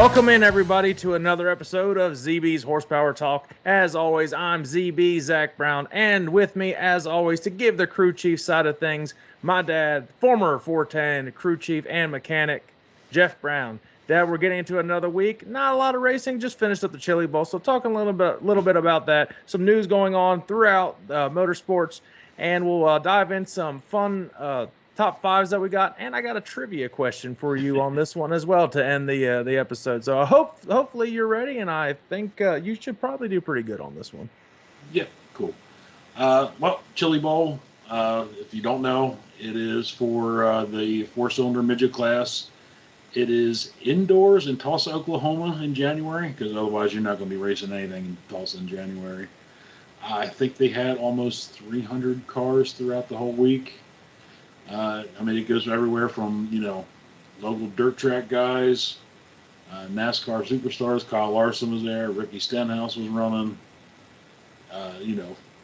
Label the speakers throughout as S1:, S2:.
S1: Welcome in, everybody, to another episode of ZB's Horsepower Talk. As always, I'm ZB, Zack Brown, and with me, as always, to give the crew chief side of things, my dad, former 410 crew chief and mechanic, Jeff Brown. Dad, we're getting into another week. Not a lot of racing, just finished up the Chili Bowl, so talking a little bit about that. Some news going on throughout motorsports, and we'll dive in some fun top fives that we got, and I got a trivia question for you on this one as well to end the episode. So hopefully you're ready, and I think you should probably do pretty good on this one.
S2: Yeah, cool. Well, Chili Bowl, if you don't know, it is for the four-cylinder midget class. It is indoors in Tulsa, Oklahoma in January, because otherwise you're not going to be racing anything in Tulsa in January. I think they had almost 300 cars throughout the whole week. It goes everywhere from, local dirt track guys, NASCAR superstars. Kyle Larson was there. Ricky Stenhouse was running.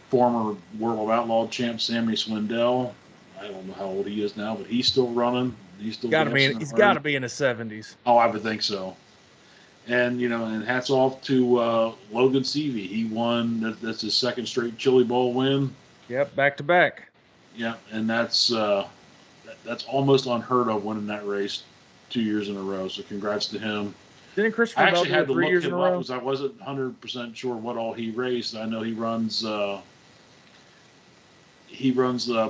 S2: Former World of Outlaw champ Sammy Swindell. I don't know how old he is now, but he's still running. He's got to be in
S1: his 70s.
S2: Oh, I would think so. And, and hats off to Logan Seavey. He won. That's his second straight Chili Bowl win.
S1: Yep, back to back.
S2: Yeah, and that's almost unheard of winning that race 2 years in a row. So congrats to him.
S1: Didn't Christopher Bell do it 3 years in a row?
S2: Because I wasn't 100% sure what all he raced. I know he runs the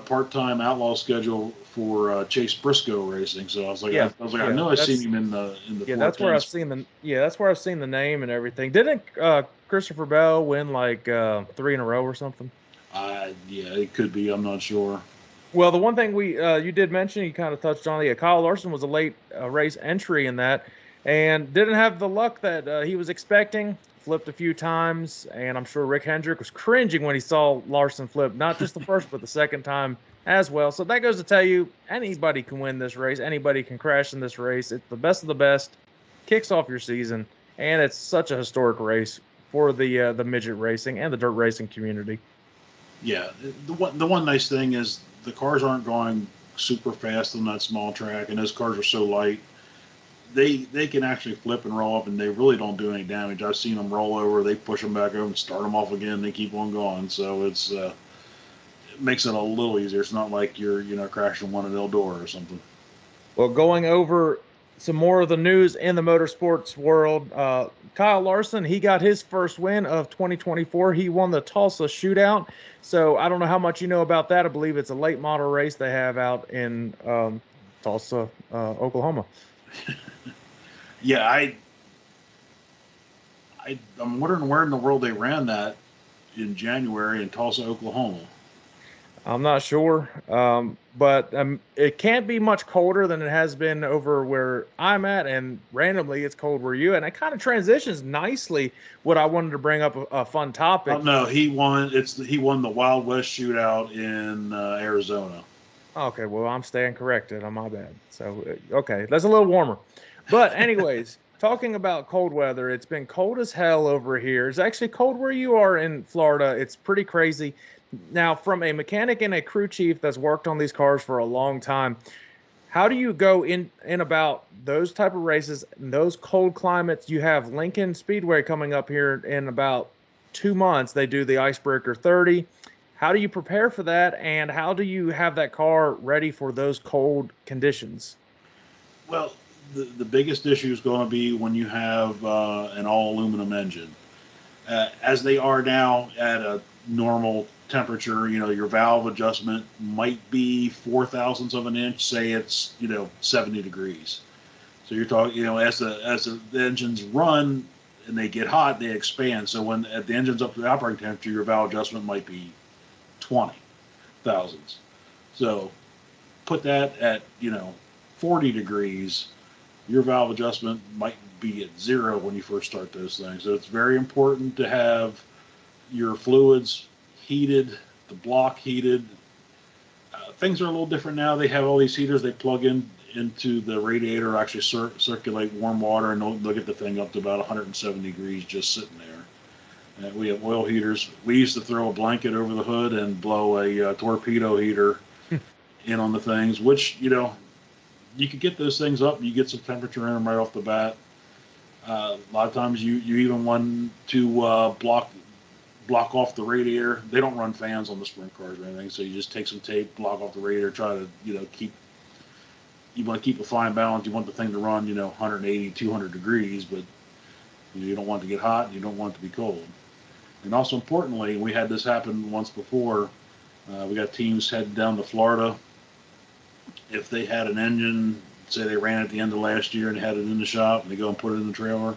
S2: part-time outlaw schedule for Chase Briscoe Racing. So I was like, I know I've seen him in the.
S1: Yeah, that's where I've seen the. Yeah, that's where I've seen the name and everything. Didn't Christopher Bell win like 3 in a row or something?
S2: Yeah, it could be. I'm not sure.
S1: Well, the one thing you did mention, you kind of touched on it. Kyle Larson was a late race entry in that, and didn't have the luck that he was expecting. Flipped a few times, and I'm sure Rick Hendrick was cringing when he saw Larson flip, not just the first, but the second time as well. So that goes to tell you, anybody can win this race. Anybody can crash in this race. It's the best of the best. Kicks off your season, and it's such a historic race for the midget racing and the dirt racing community.
S2: Yeah, the one nice thing is the cars aren't going super fast on that small track, and those cars are so light. They can actually flip and roll up, and they really don't do any damage. I've seen them roll over, they push them back over and start them off again. They keep on going, so it makes it a little easier. It's not like you're crashing one at Eldora or something.
S1: Well, going over some more of the news in the motorsports world, Kyle Larson, he got his first win of 2024. He won the Tulsa Shootout. So I don't know how much you know about that. I believe it's a late model race they have out in Tulsa, Oklahoma.
S2: Yeah, I'm wondering where in the world they ran that in January in Tulsa, Oklahoma.
S1: I'm not sure, but it can't be much colder than it has been over where I'm at, and randomly it's cold where you. And it kind of transitions nicely. What I wanted to bring up a fun topic.
S2: Oh, no, he won the Wild West Shootout in Arizona.
S1: Okay, well, I'm staying corrected on my bad. So, okay, that's a little warmer. But anyways, talking about cold weather, it's been cold as hell over here. It's actually cold where you are in Florida. It's pretty crazy. Now, from a mechanic and a crew chief that's worked on these cars for a long time, how do you go in about those type of races in those cold climates? You have Lincoln Speedway coming up here in about 2 months. They do the Icebreaker 30. How do you prepare for that, and how do you have that car ready for those cold conditions?
S2: Well, the biggest issue is going to be when you have an all-aluminum engine. As they are now at a normal temperature, your valve adjustment might be 0.004 of an inch. Say it's 70 degrees. So you're talking, as the engines run and they get hot, they expand. So when at the engine's up to the operating temperature, your valve adjustment might be 20 thousandths. So put that at 40 degrees, your valve adjustment might be at 0 when you first start those things. So it's very important to have your fluids heated, the block heated. Things are a little different now. They have all these heaters they plug into the radiator, actually circulate warm water, and they'll get the thing up to about 170 degrees just sitting there. And we have oil heaters. We used to throw a blanket over the hood and blow a torpedo heater in on the things, which, you could get those things up. You get some temperature in them right off the bat. A lot of times you even want to block off the radiator. They don't run fans on the sprint cars or anything, so you just take some tape, block off the radiator, try to keep. You want to keep a fine balance. You want the thing to run 180, 200 degrees, but you don't want it to get hot. You don't want it to be cold. And also importantly, we had this happen once before. We got teams heading down to Florida. If they had an engine, say they ran at the end of last year and had it in the shop, and they go and put it in the trailer,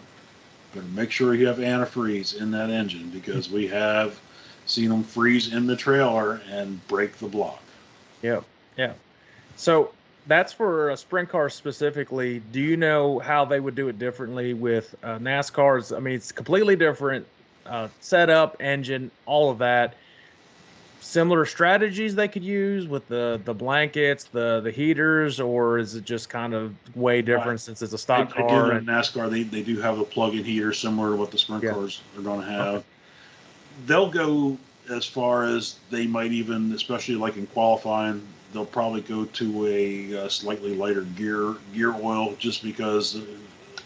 S2: better make sure you have antifreeze in that engine, because we have seen them freeze in the trailer and break the block.
S1: Yeah, yeah. So that's for a sprint car specifically. Do you know how they would do it differently with NASCARs? I mean, it's completely different setup, engine, all of that. Similar strategies they could use with the blankets, the heaters, or is it just kind of way different since it's a stock
S2: I
S1: car?
S2: do know NASCAR, they do have a plug-in heater similar to what the sprint cars are going to have.
S1: Okay.
S2: They'll go as far as they might even, especially like in qualifying, they'll probably go to a slightly lighter gear oil, just because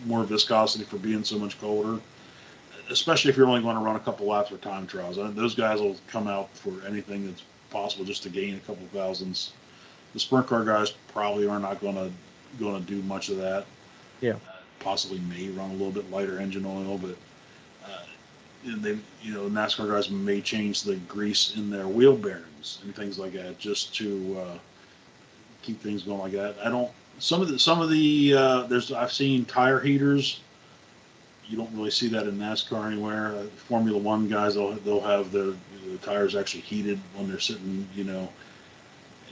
S2: more viscosity for being so much colder. Especially if you're only going to run a couple laps for time trials. Those guys will come out for anything that's possible just to gain a couple thousandths. The sprint car guys probably are not going to do much of that.
S1: Yeah.
S2: Possibly may run a little bit lighter engine oil, but and they, NASCAR guys may change the grease in their wheel bearings and things like that, just to keep things going like that. I don't. Some of the there's I've seen tire heaters. You don't really see that in NASCAR anywhere. Formula One guys, they'll have the tires actually heated when they're sitting, in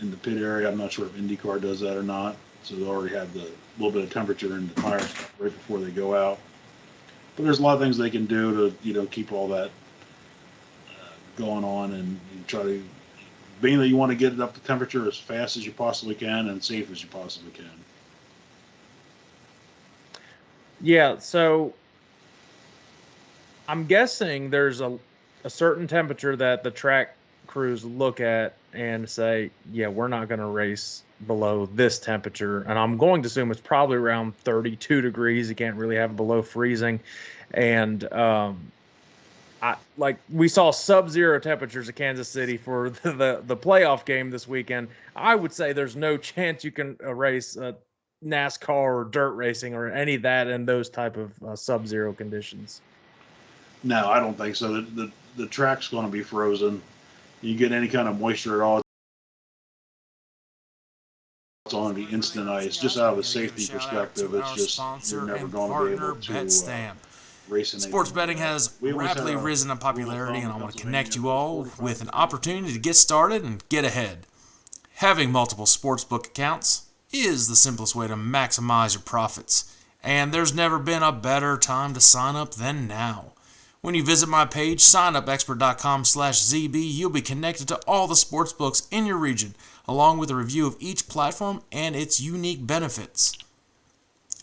S2: the pit area. I'm not sure if IndyCar does that or not. So they already have the little bit of temperature in the tires right before they go out. But there's a lot of things they can do to keep all that going on, and try to, being that you want to get it up to temperature as fast as you possibly can and safe as you possibly can.
S1: Yeah. So I'm guessing there's a certain temperature that the track crews look at and say, yeah, we're not going to race below this temperature. And I'm going to assume it's probably around 32 degrees. You can't really have it below freezing. And we saw sub-zero temperatures at Kansas City for the playoff game this weekend. I would say there's no chance you can race NASCAR or dirt racing or any of that in those type of sub-zero conditions.
S2: No, I don't think so. The track's going to be frozen. You get any kind of moisture at all, it's on the instant ice. Just out of a safety perspective, it's just you're never going to be able to race in.
S3: Sports betting has rapidly risen in popularity, and I want to connect you all with an opportunity to get started and get ahead. Having multiple sportsbook accounts is the simplest way to maximize your profits, and there's never been a better time to sign up than now. When you visit my page, signupexpert.com/ZB, you'll be connected to all the sportsbooks in your region, along with a review of each platform and its unique benefits.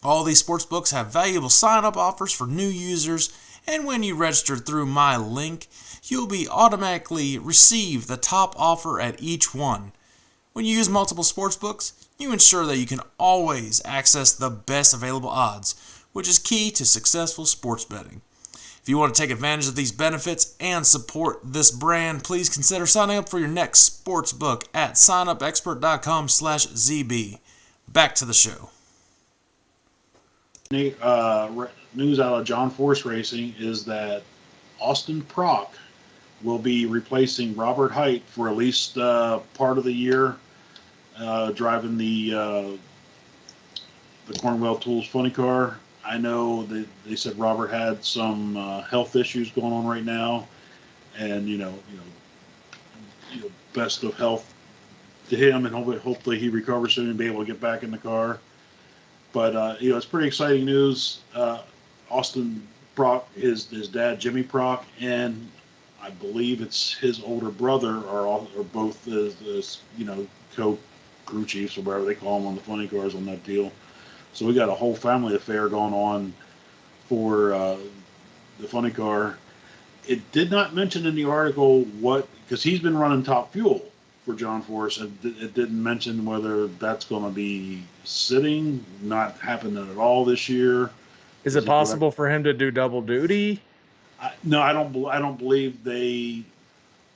S3: All these sportsbooks have valuable sign-up offers for new users, and when you register through my link, you'll be automatically receive the top offer at each one. When you use multiple sportsbooks, you ensure that you can always access the best available odds, which is key to successful sports betting. If you want to take advantage of these benefits and support this brand, please consider signing up for your next sports book at signupexpert.com/ZB. Back to the show.
S2: News out of John Force Racing is that Austin Prock will be replacing Robert Height for at least part of the year, driving the Cornwell Tools funny car. I know that they said Robert had some health issues going on right now, and best of health to him, and hopefully he recovers soon and be able to get back in the car. But it's pretty exciting news. Austin Prock, his dad Jimmy Prock, and I believe it's his older brother are both as co-crew chiefs or whatever they call them on the funny cars on that deal. So we got a whole family affair going on for the funny car. It did not mention in the article because he's been running Top Fuel for John Force, and it didn't mention whether that's going to be sitting, not happening at all this year.
S1: Is it possible for him to do double duty?
S2: No, I don't believe they.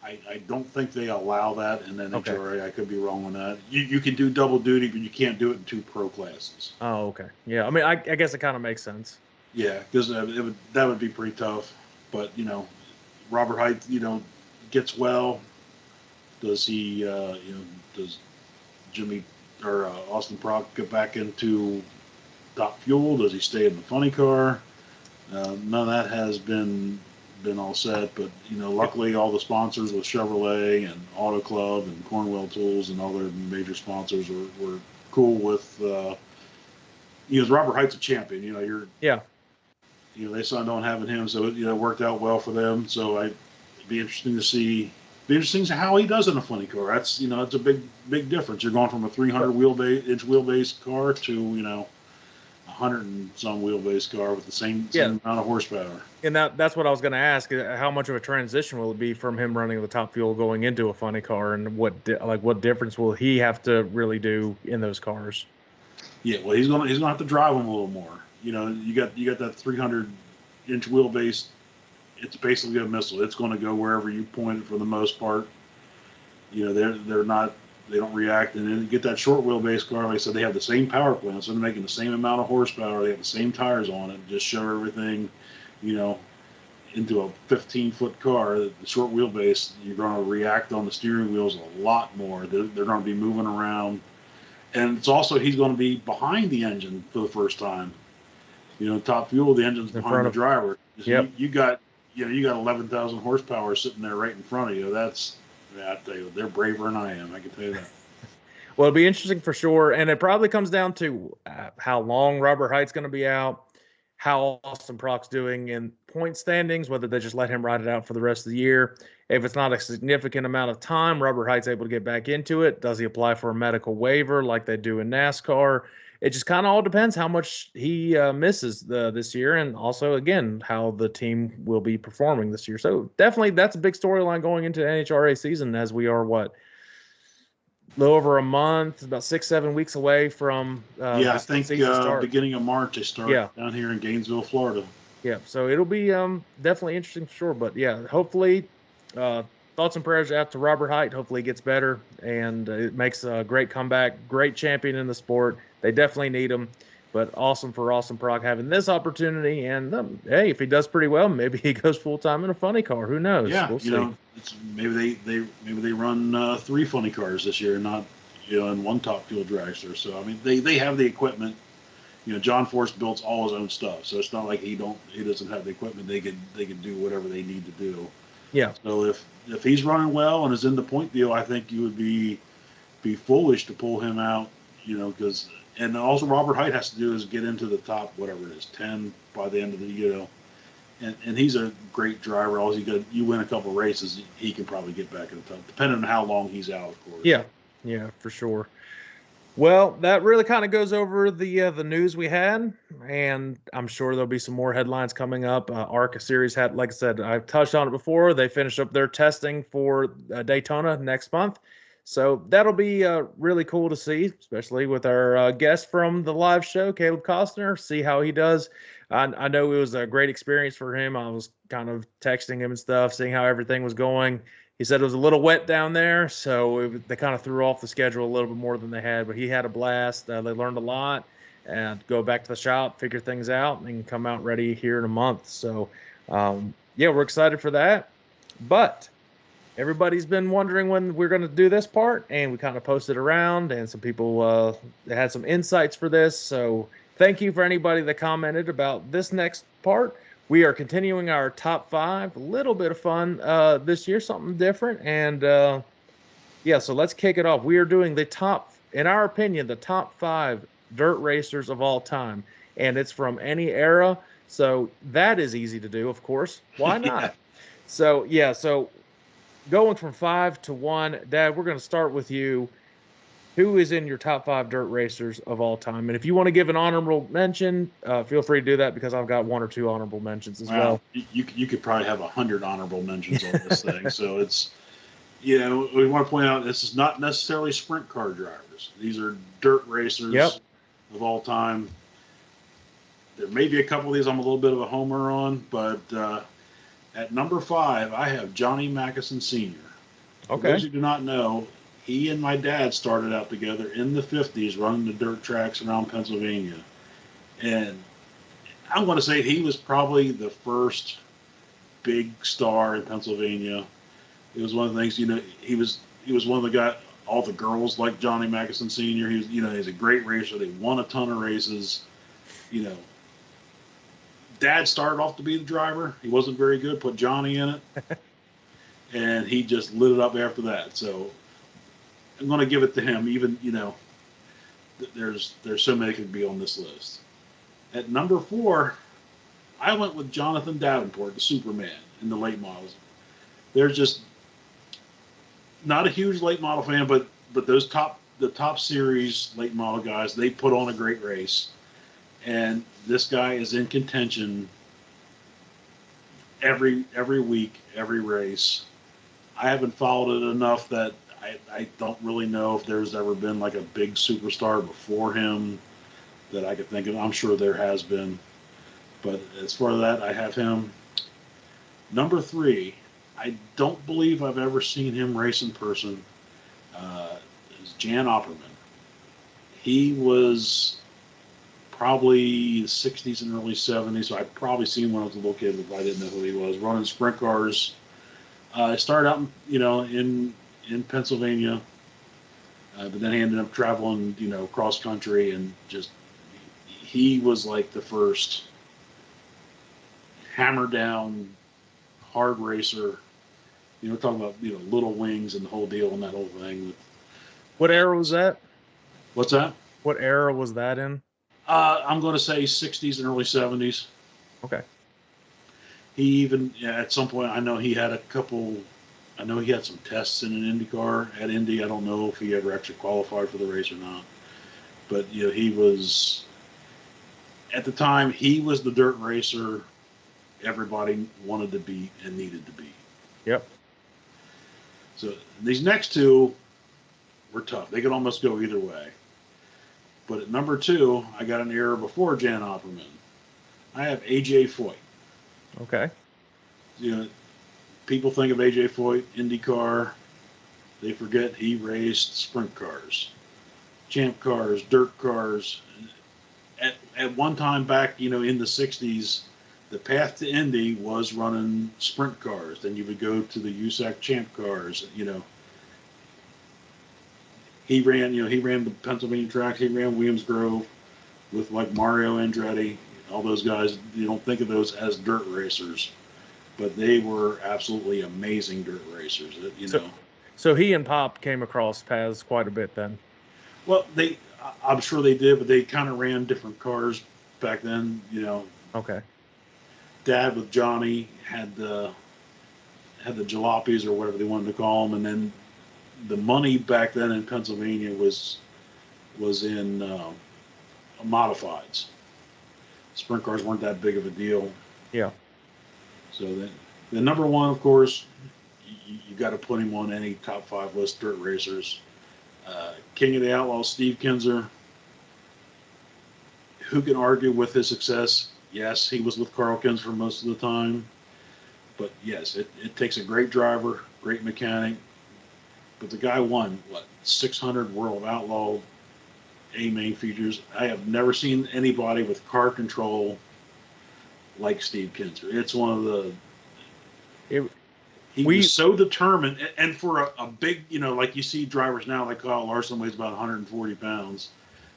S2: I don't think they allow that in NHRA. Okay. I could be wrong on that. You can do double duty, but you can't do it in 2 pro classes.
S1: Oh, okay. Yeah, I mean, I guess it kind of makes sense.
S2: Yeah, because that would be pretty tough. But Robert Height, gets well. Does he? Does Jimmy or Austin Prock get back into Top Fuel? Does he stay in the funny car? None of that has been all set, but luckily all the sponsors with Chevrolet and Auto Club and Cornwell Tools and all their major sponsors were cool with. Robert Height's a champion. They signed on having him, so it worked out well for them. So it'd be interesting to see. Be interesting to see how he does in a funny car. That's it's a big difference. You're going from a 300 inch wheelbase car to 100 and some wheelbase car with the same amount of horsepower.
S1: And that's what I was going to ask. How much of a transition will it be from him running the Top Fuel going into a funny car, and what difference will he have to really do in those cars?
S2: Yeah, well, he's gonna have to drive them a little more. You got that 300 inch wheelbase. It's basically a missile. It's going to go wherever you point it for the most part. They don't react. And then you get that short wheelbase car, like I said, they have the same power plant, so they're making the same amount of horsepower. They have the same tires on it. Just show everything, into a 15-foot car. The short wheelbase, you're going to react on the steering wheels a lot more. They're going to be moving around. And it's also, he's going to be behind the engine for the first time. Top Fuel, the engine's behind the driver.
S1: Yep.
S2: You got 11,000 horsepower sitting there right in front of you. I tell you, they're braver than I am. I can tell you that.
S1: Well, it'll be interesting for sure. And it probably comes down to how long Robert Height's going to be out, how Austin Prock's doing in point standings, whether they just let him ride it out for the rest of the year. If it's not a significant amount of time, Robert Height's able to get back into it. Does he apply for a medical waiver like they do in NASCAR? It just kind of all depends how much he misses this year, and also, again, how the team will be performing this year. So definitely that's a big storyline going into the NHRA season, as we are, a little over a month, about 6-7 weeks away from
S2: I think beginning of March they start down here in Gainesville, Florida.
S1: Yeah, so it'll be definitely interesting for sure. But, yeah, hopefully thoughts and prayers out to Robert Height. Hopefully he gets better and it makes a great comeback, great champion in the sport. They definitely need him, but awesome for Austin Prock having this opportunity. And hey, if he does pretty well, maybe he goes full time in a funny car. Who knows?
S2: Yeah,
S1: we'll see.
S2: Maybe they run 3 funny cars this year, not in one Top Fuel dragster. So I mean, they have the equipment. John Force builds all his own stuff, so it's not like he doesn't have the equipment. They can do whatever they need to do.
S1: Yeah.
S2: So if he's running well and is in the point deal, I think you would be foolish to pull him out. Because. And also Robert Height has to do is get into the top, whatever it is, 10 by the end of the, and he's a great driver. All you win a couple races, he can probably get back in the top, depending on how long he's out, of course.
S1: Yeah, for sure. Well, that really kind of goes over the news we had, and I'm sure there'll be some more headlines coming up. ARCA Series had, like I said, I've touched on it before. They finished up their testing for Daytona next month. So that'll be really cool to see, especially with our guest from the live show, Caleb Costner, see how he does. I know it was a great experience for him. I was kind of texting him and stuff, seeing how everything was going. He said it was a little wet down there, so they kind of threw off the schedule a little bit more than they had, but he had a blast. They learned a lot, and go back to the shop, figure things out, and come out ready here in a month. So, we're excited for that. But everybody's been wondering when we're going to do this part, and we kind of posted around, and some people had some insights for this. So thank you for anybody that commented about this next part. We are continuing our top 5, a little bit of fun this year, something different. And so let's kick it off. We are doing the top, in our opinion, the top 5 dirt racers of all time. And it's from any era. So that is easy to do, of course. Why not? So going from 5 to 1, Dad, we're going to start with you. Who is in your top 5 dirt racers of all time? And if you want to give an honorable mention, feel free to do that, because I've got 1 or 2 honorable mentions as well.
S2: You could probably have 100 honorable mentions on this thing. So it's, we want to point out this is not necessarily sprint car drivers. These are dirt racers of all time. there may be a couple of these I'm a little bit of a homer on, but at number 5, I have Johnny Mackison Sr. For
S1: Okay.
S2: those who do not know, he and my dad started out together in the 50s running the dirt tracks around Pennsylvania. And I'm going to say he was probably the first big star in Pennsylvania. It was one of the things, he was one of the guys, all the girls like Johnny Mackison Sr. He's a great racer. They won a ton of races. Dad started off to be the driver. He wasn't very good, put Johnny in it. And he just lit it up after that. So I'm going to give it to him, even, there's so many could be on this list. At number 4, I went with Jonathan Davenport, the Superman, in the late models. There's just not a huge late model fan, but the top series late model guys, they put on a great race. And this guy is in contention every week, every race. I haven't followed it enough that I don't really know if there's ever been like a big superstar before him that I could think of. I'm sure there has been. But as far as that, I have him. Number 3, I don't believe I've ever seen him race in person, is Jan Opperman. He was probably the 60s and early 70s, so I'd probably seen him when I was a little kid if I didn't know who he was, running sprint cars. I started out, in Pennsylvania, but then he ended up traveling, cross country, and just he was like the first hammer down hard racer. Talking about little wings and the whole deal and that whole thing.
S1: What era was that?
S2: What's that?
S1: What era was that in?
S2: I'm going to say 60s and early 70s.
S1: Okay.
S2: He even, at some point, I know he had some tests in an IndyCar at Indy. I don't know if he ever actually qualified for the race or not. But, he was, at the time, he was the dirt racer everybody wanted to beat and needed to beat.
S1: Yep.
S2: So these next two were tough. They could almost go either way. But at number 2, I got an era before Jan Opperman. I have A.J. Foyt.
S1: Okay.
S2: People think of A.J. Foyt, IndyCar. They forget he raced sprint cars, champ cars, dirt cars. At one time back, in the 60s, the path to Indy was running sprint cars. Then you would go to the USAC champ cars, He ran the Pennsylvania tracks. He ran Williams Grove with like Mario Andretti, all those guys. You don't think of those as dirt racers, but they were absolutely amazing dirt racers.
S1: So he and Pop came across paths quite a bit then.
S2: Well, I'm sure they did, but they kind of ran different cars back then.
S1: Okay.
S2: Dad with Johnny had the jalopies or whatever they wanted to call them, and then the money back then in Pennsylvania was in modifieds. Sprint cars weren't that big of a deal.
S1: Yeah.
S2: So the number 1, of course, you got to put him on any top 5 list, dirt racers. King of the Outlaws, Steve Kinser. Who can argue with his success? Yes, he was with Carl Kins for most of the time. But yes, it takes a great driver, great mechanic. But the guy won, 600 World of Outlaw A-main features. I have never seen anybody with car control like Steve Kinser. It's one of the... He was so determined. And for a big, like you see drivers now, like Kyle Larson weighs about 140 pounds.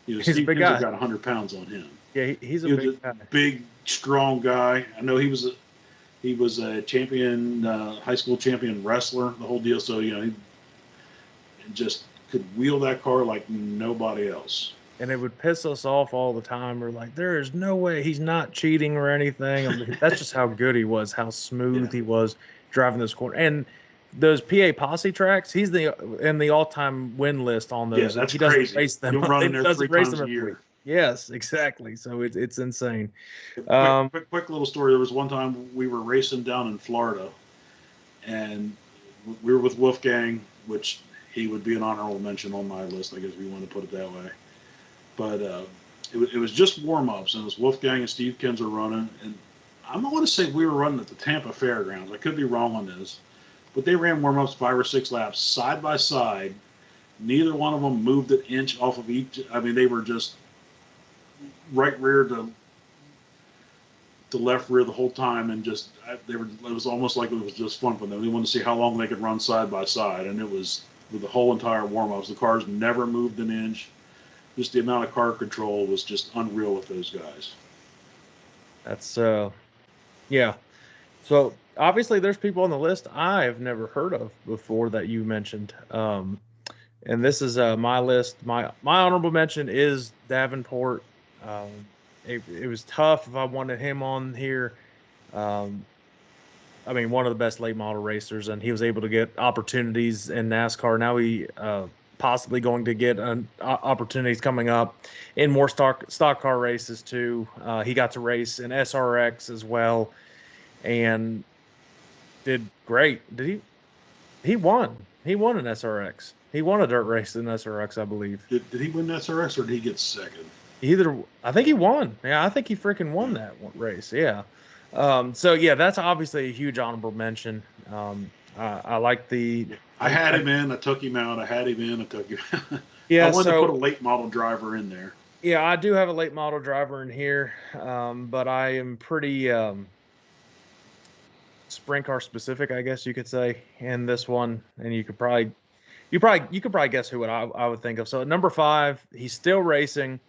S2: Steve Kinser got 100 pounds on him.
S1: Yeah, he's a big guy.
S2: Big, strong guy. I know he was a champion, high school champion wrestler, the whole deal. So, he just could wheel that car like nobody else.
S1: And it would piss us off all the time. We're like, there is no way he's not cheating or anything. I mean, that's just how good he was, how smooth he was driving this corner. And those PA Posse tracks, he's in the all-time win list on those.
S2: Yeah, that's
S1: he doesn't
S2: crazy.
S1: race them.
S2: He'll run in there 3 times a year.
S1: Yes, exactly. So it's insane.
S2: Quick little story. There was one time we were racing down in Florida, and we were with Wolfgang, which he would be an honorable mention on my list, I guess, if you want to put it that way. But it was just warm-ups, and it was Wolfgang and Steve Kinzer running, and I don't want to say we were running at the Tampa Fairgrounds. I could be wrong on this, but they ran warm-ups 5 or 6 laps side by side. Neither one of them moved an inch off of each. I mean, they were just right rear to left rear the whole time, and just they were. It was almost like it was just fun for them. They wanted to see how long they could run side by side, and it was with the whole entire warm-ups. The cars never moved an inch. Just the amount of car control was just unreal with those guys.
S1: That's yeah. So obviously, there's people on the list I've never heard of before that you mentioned. And this is my list. My honorable mention is Davenport. It was tough if I wanted him on here. I mean, one of the best late model racers, and he was able to get opportunities in NASCAR. Now he possibly going to get opportunities coming up in more stock car races too. He got to race in SRX as well, and did great. Did he? He won. He won an SRX. He won a dirt race in SRX, I believe.
S2: Did he win SRX or did he get second?
S1: I think he won. Yeah, I think he freaking won that race. Yeah. So yeah, that's obviously a huge honorable mention. I like the.
S2: I had him in. I took him out. I had him in. I took him out.
S1: Yeah.
S2: I wanted to put a late model driver in there.
S1: Yeah, I do have a late model driver in here, but I am pretty sprint car specific, I guess you could say, in this one, and you could probably guess who I would think of. So at number 5, he's still racing.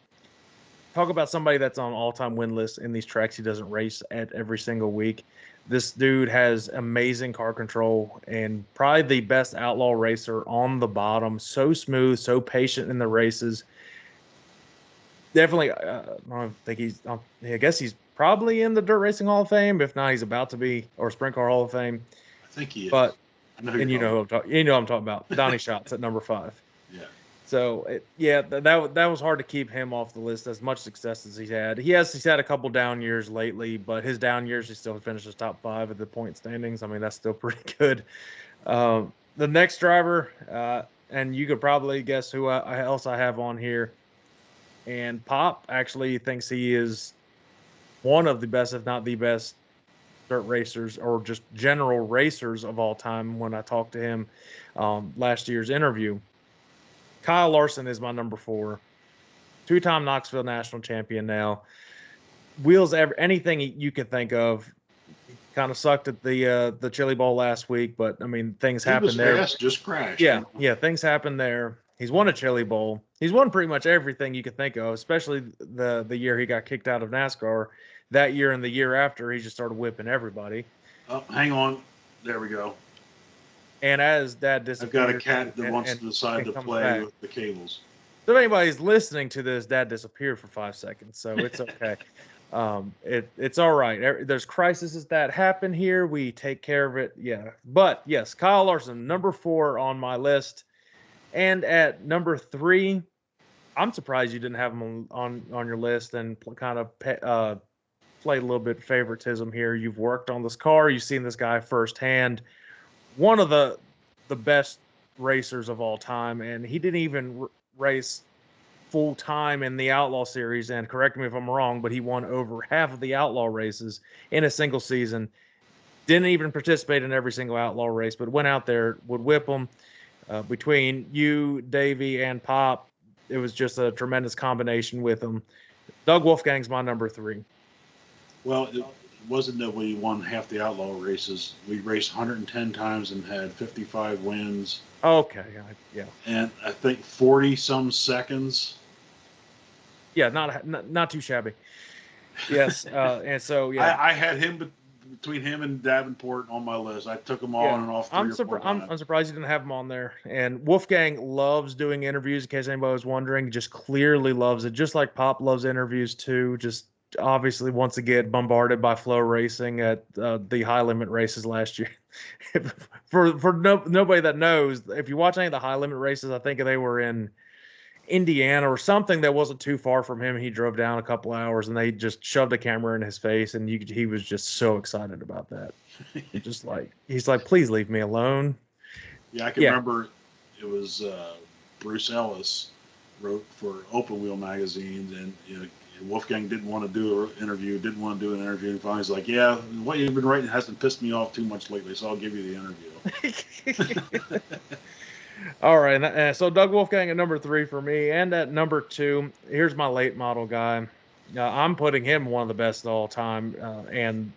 S1: Talk about somebody that's on all-time win list in these tracks he doesn't race at every single week. This dude has amazing car control and probably the best outlaw racer on the bottom. So smooth, so patient in the races. Definitely, I guess he's probably in the Dirt Racing Hall of Fame. If not, he's about to be, or Sprint Car Hall of Fame.
S2: I think he is.
S1: But you know who I'm talking about. Donnie Schatz at number 5.
S2: Yeah.
S1: So that was hard to keep him off the list. As much success as he's had, he's had a couple down years lately, but his down years he still finishes top 5 at the point standings. I mean, that's still pretty good. The next driver, and you could probably guess who else I have on here. And Pop actually thinks he is one of the best, if not the best, dirt racers or just general racers of all time. When I talked to him last year's interview. Kyle Larson is my number 4. 2-time Knoxville national champion now. Wheels anything you could think of. Kind of sucked at the Chili Bowl last week, but I mean things happened there.
S2: Fast, just crashed.
S1: Yeah, things happened there. He's won a Chili Bowl. He's won pretty much everything you could think of, especially the year he got kicked out of NASCAR. That year and the year after, he just started whipping everybody.
S2: Oh, hang on. There we go.
S1: And as Dad disappeared,
S2: I've got a cat that wants to decide to play with the cables.
S1: So if anybody's listening to this, Dad disappeared for 5 seconds, so it's okay. It's all right. There's crises that happen here. We take care of it. Yeah. But yes, Kyle Larson, number 4 on my list. And at number 3, I'm surprised you didn't have him on your list and kind of play a little bit of favoritism here. You've worked on this car. You've seen this guy firsthand. One of the best racers of all time, and he didn't even race full time in the Outlaw Series. And correct me if I'm wrong, but he won over half of the Outlaw races in a single season. Didn't even participate in every single Outlaw race, but went out there, would whip them. Between you, Davey, and Pop, it was just a tremendous combination with them. Doug Wolfgang's my number 3.
S2: Well, it wasn't that we won half the Outlaw races. We raced 110 times and had 55 wins.
S1: Okay, yeah.
S2: And I think 40-some seconds.
S1: Yeah, not too shabby. Yes, and so, yeah.
S2: I had him between him and Davenport on my list. I took them all on and off 3 or 4 times.
S1: I'm surprised you didn't have him on there. And Wolfgang loves doing interviews, in case anybody was wondering. Just clearly loves it. Just like Pop loves interviews, too. Just obviously wants to get bombarded by Flow Racing at the high limit races last year. for nobody that knows, if you watch any of the high limit races, I think they were in Indiana or something that wasn't too far from him. He drove down a couple hours and they just shoved a camera in his face, and he was just so excited about that. Just like he's like, please leave me alone.
S2: Yeah, I can remember it was Bruce Ellis wrote for Open Wheel magazine, and Wolfgang didn't want to do an interview. And finally he's like, "Yeah, what you've been writing hasn't pissed me off too much lately, so I'll give you the interview."
S1: All right, so Doug Wolfgang at number 3 for me, and at number 2, here's my late model guy. I'm putting him one of the best of all time, and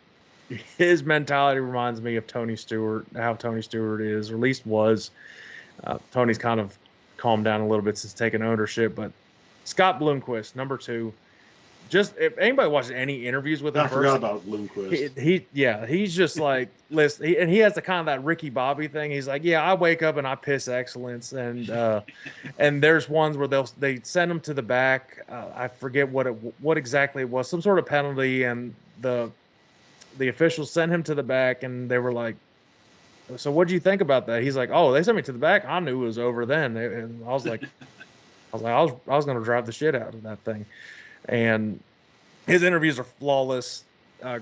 S1: his mentality reminds me of Tony Stewart, how Tony Stewart is, or at least was. Tony's kind of calmed down a little bit since taking ownership, but Scott Bloomquist, number 2. Just if anybody watches any interviews with him,
S2: I forgot about Bloomquist.
S1: He's just like, listen, and he has the kind of that Ricky Bobby thing. He's like, yeah, I wake up and I piss excellence, and and there's ones where they send him to the back. I forget what exactly it was, some sort of penalty, and the officials sent him to the back, and they were like, so what do you think about that? He's like, oh, they sent me to the back. I knew it was over then, and I was like, I was going to drive the shit out of that thing. And his interviews are flawless.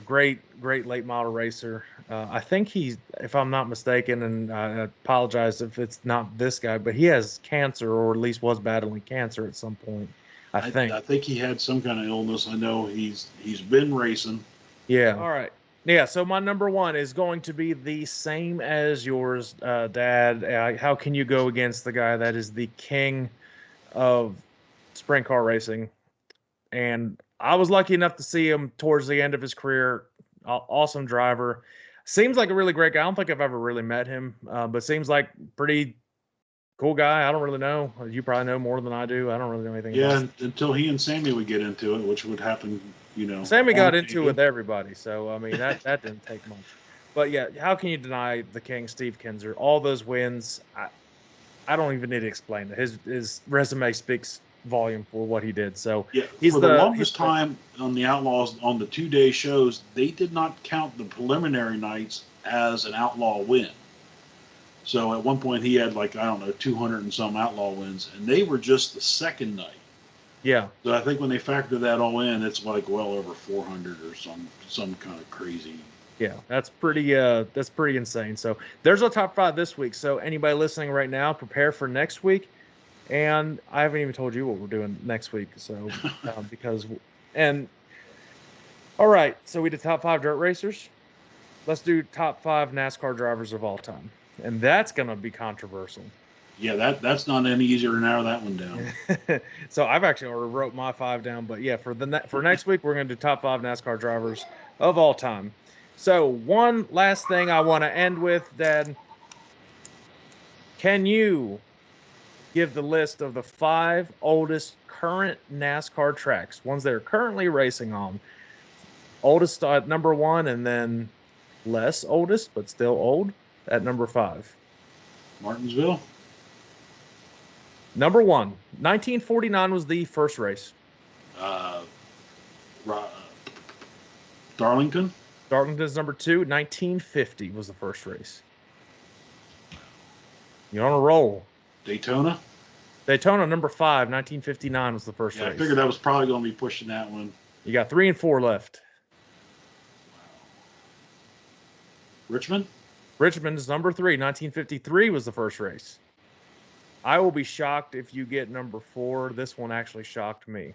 S1: Great late model racer. I think he's, if I'm not mistaken, and I apologize if it's not this guy, but he has cancer, or at least was battling cancer at some point. I think
S2: he had some kind of illness. I know he's been racing.
S1: Yeah. All right. Yeah. So my number 1 is going to be the same as yours, Dad. How can you go against the guy that is the king of sprint car racing? And I was lucky enough to see him towards the end of his career. Awesome driver. Seems like a really great guy. I don't think I've ever really met him, but seems like pretty cool guy. I don't really know. You probably know more than I do. I don't really know anything about it.
S2: Until he and Sammy would get into it, which would happen,
S1: Sammy got into it with everybody. So, I mean, that didn't take much. But, yeah, how can you deny the king, Steve Kinser? All those wins, I don't even need to explain it. His resume speaks volume for what he did. So
S2: yeah, for the longest time on the Outlaws, on the 2-day shows, they did not count the preliminary nights as an Outlaw win. So at one point he had 200 and some Outlaw wins, and they were just the second night.
S1: Yeah.
S2: So I think when they factor that all in, it's like well over 400 or some kind of crazy.
S1: Yeah, that's pretty insane. So there's a top 5 this week. So anybody listening right now, prepare for next week. And I haven't even told you what we're doing next week. So all right. So we did top 5 dirt racers. Let's do top 5 NASCAR drivers of all time, and that's gonna be controversial.
S2: Yeah, that's not any easier to narrow that one down.
S1: So I've actually already wrote my 5 down, but yeah, for next week we're gonna do top 5 NASCAR drivers of all time. So one last thing I want to end with, Dad. Can you give the list of the 5 oldest current NASCAR tracks, ones that are currently racing on? Oldest at number 1, and then less oldest, but still old, at number 5.
S2: Martinsville.
S1: Number 1, 1949 was the first race.
S2: Darlington.
S1: Darlington's number 2. 1950 was the first race. You're on a roll.
S2: Daytona,
S1: number 5, 1959 was the first race.
S2: I figured that was probably going to be pushing that one.
S1: You got 3 and 4 left.
S2: Richmond
S1: is number 3, 1953 was the first race. I will be shocked if you get number 4. This one actually shocked me.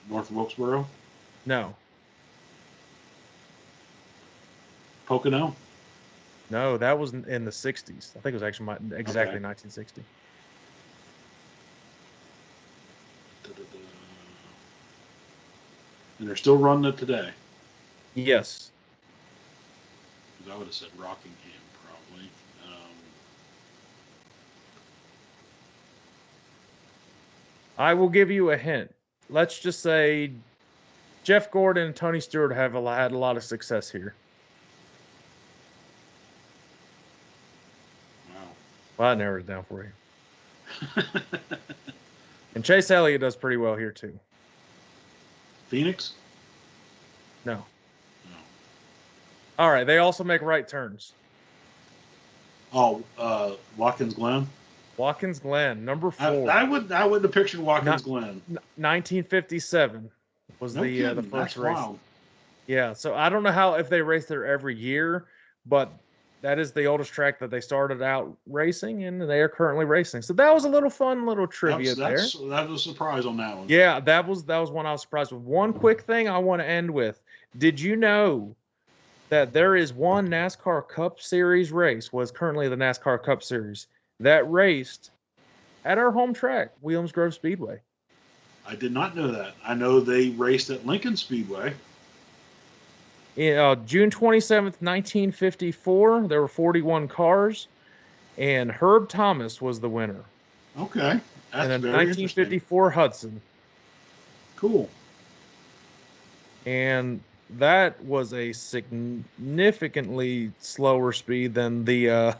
S2: North Wilkesboro?
S1: No.
S2: Pocono?
S1: No, that was in the 60s. I think it was actually exactly 1960.
S2: And they're still running it today.
S1: Yes.
S2: I would have said Rockingham, probably.
S1: I will give you a hint. Let's just say Jeff Gordon and Tony Stewart have had a lot of success here.
S2: Wow.
S1: Well, I narrowed it down for you. And Chase Elliott does pretty well here, too.
S2: Phoenix?
S1: No. All right, they also make right turns.
S2: Oh, Watkins Glen?
S1: Watkins Glen, number 4.
S2: I wouldn't have pictured Watkins Glen.
S1: 1957 was the first race.
S2: Wild.
S1: Yeah, so I don't know if they race there every year, but that is the oldest track that they started out racing, and they are currently racing. So that was a little fun little trivia there.
S2: That was a surprise on that one.
S1: Yeah, that was one I was surprised with. One quick thing I want to end with. Did you know that there is one NASCAR Cup Series race, was currently the NASCAR Cup Series, that raced at our home track, Williams Grove Speedway?
S2: I did not know that. I know they raced at Lincoln Speedway.
S1: June 27th, 1954, there were 41 cars, and Herb Thomas was the winner.
S2: Okay. That's
S1: and then
S2: very
S1: 1954 Hudson.
S2: Cool.
S1: And that was a significantly slower speed than the it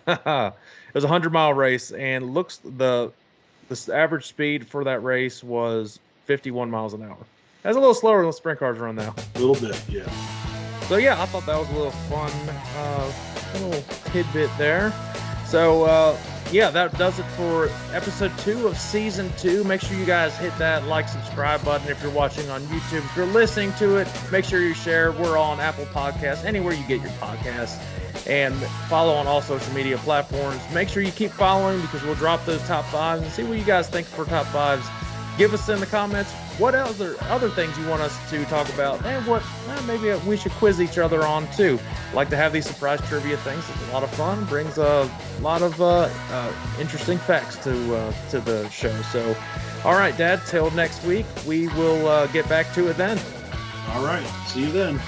S1: was a 100-mile race, and the average speed for that race was 51 miles an hour. That's a little slower than the sprint cars run now.
S2: A little bit, yeah.
S1: So yeah, I thought that was a little fun little tidbit there. So yeah, that does it for episode 2 of season 2. Make sure you guys hit that like, subscribe button if you're watching on YouTube. If you're listening to it, make sure you share. We're on Apple Podcasts, anywhere you get your podcasts, and follow on all social media platforms. Make sure you keep following, because we'll drop those top 5s and see what you guys think for top 5s. Give us in the comments what else are other things you want us to talk about, and what maybe we should quiz each other on too. Like to have these surprise trivia things. It's a lot of fun. Brings a lot of interesting facts to the show. So, all right, Dad. Till next week, we will get back to it then.
S2: All right. See you then.